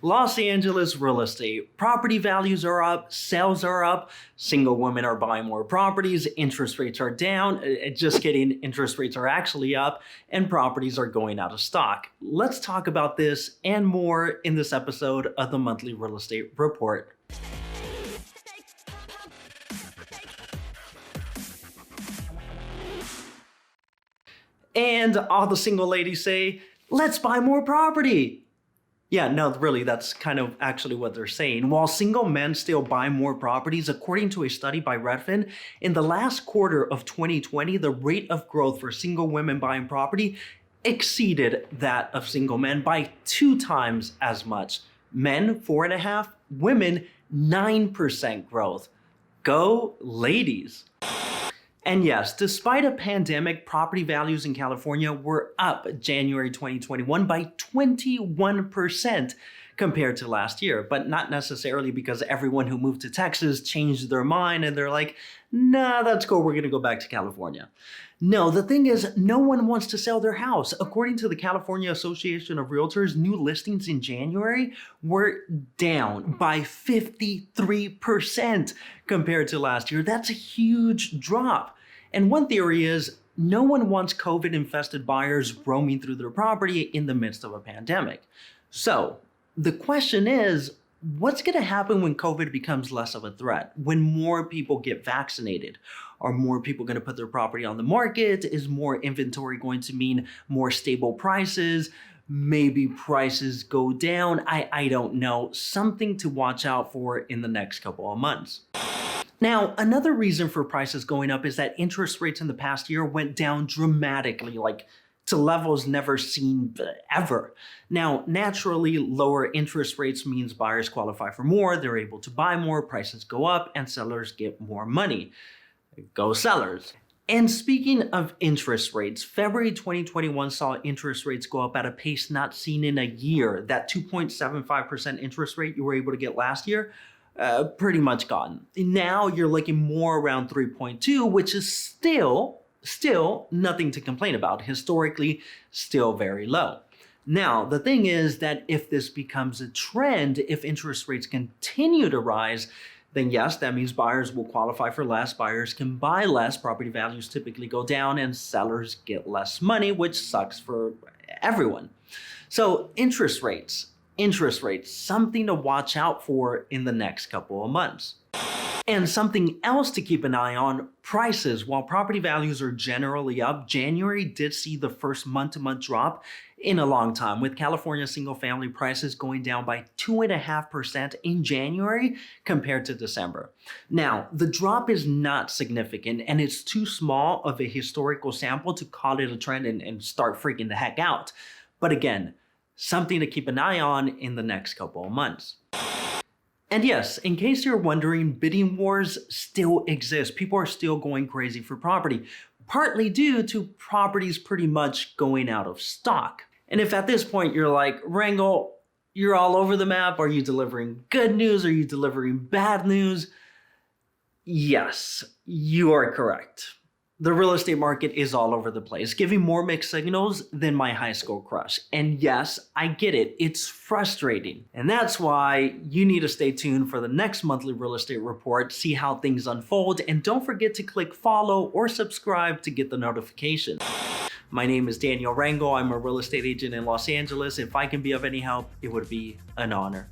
Los Angeles real estate. Property values are up, sales are up, single women are buying more properties, interest rates are down, just kidding, interest rates are actually up, and properties are going out of stock. Let's talk about this and more in this episode of the Monthly Real Estate Report. And all the single ladies say, let's buy more property. Yeah, no, really, that's kind of actually what they're saying. While single men still buy more properties, according to a study by Redfin, in the last quarter of 2020, the rate of growth for single women buying property exceeded that of single men by 2 times as much. Men, 4.5%, women, 9% growth. Go ladies. And yes, despite a pandemic, property values in California were up January 2021 by 21% compared to last year, but not necessarily because everyone who moved to Texas changed their mind and they're like, nah, that's cool, we're gonna go back to California. No, the thing is, no one wants to sell their house. According to the California Association of Realtors, new listings in January were down by 53% compared to last year. That's a huge drop. And one theory is no one wants COVID-infested buyers roaming through their property in the midst of a pandemic. So the question is, what's going to happen when COVID becomes less of a threat? When more people get vaccinated? Are more people going to put their property on the market? Is more inventory going to mean more stable prices? Maybe prices go down? I don't know. Something to watch out for in the next couple of months. Now, another reason for prices going up is that interest rates in the past year went down dramatically, like to levels never seen ever. Now, naturally, lower interest rates means buyers qualify for more, they're able to buy more, prices go up, and sellers get more money. Go sellers. And speaking of interest rates, February 2021 saw interest rates go up at a pace not seen in a year. That 2.75% interest rate you were able to get last year, pretty much gone. Now you're looking more around 3.2, which is still nothing to complain about. Historically, still very low. Now, the thing is that if this becomes a trend, if interest rates continue to rise, then yes, that means buyers will qualify for less, buyers can buy less, property values typically go down, and sellers get less money, which sucks for everyone. So interest rates, something to watch out for in the next couple of months. And something else to keep an eye on, prices. While property values are generally up, January did see the first month-to-month drop in a long time, with California single-family prices going down by 2.5% in January compared to December. Now, the drop is not significant, and it's too small of a historical sample to call it a trend and start freaking the heck out. But again, something to keep an eye on in the next couple of months. And yes, in case you're wondering, bidding wars still exist. People are still going crazy for property, partly due to properties pretty much going out of stock. And if at this point you're like, Rangel, you're all over the map, are you delivering good news? Are you delivering bad news? Yes, you are correct. The real estate market is all over the place, giving more mixed signals than my high school crush. And yes, I get it. It's frustrating. And that's why you need to stay tuned for the next monthly real estate report, see how things unfold, and don't forget to click follow or subscribe to get the notification. My name is Daniel Rangel. I'm a real estate agent in Los Angeles. If I can be of any help, it would be an honor.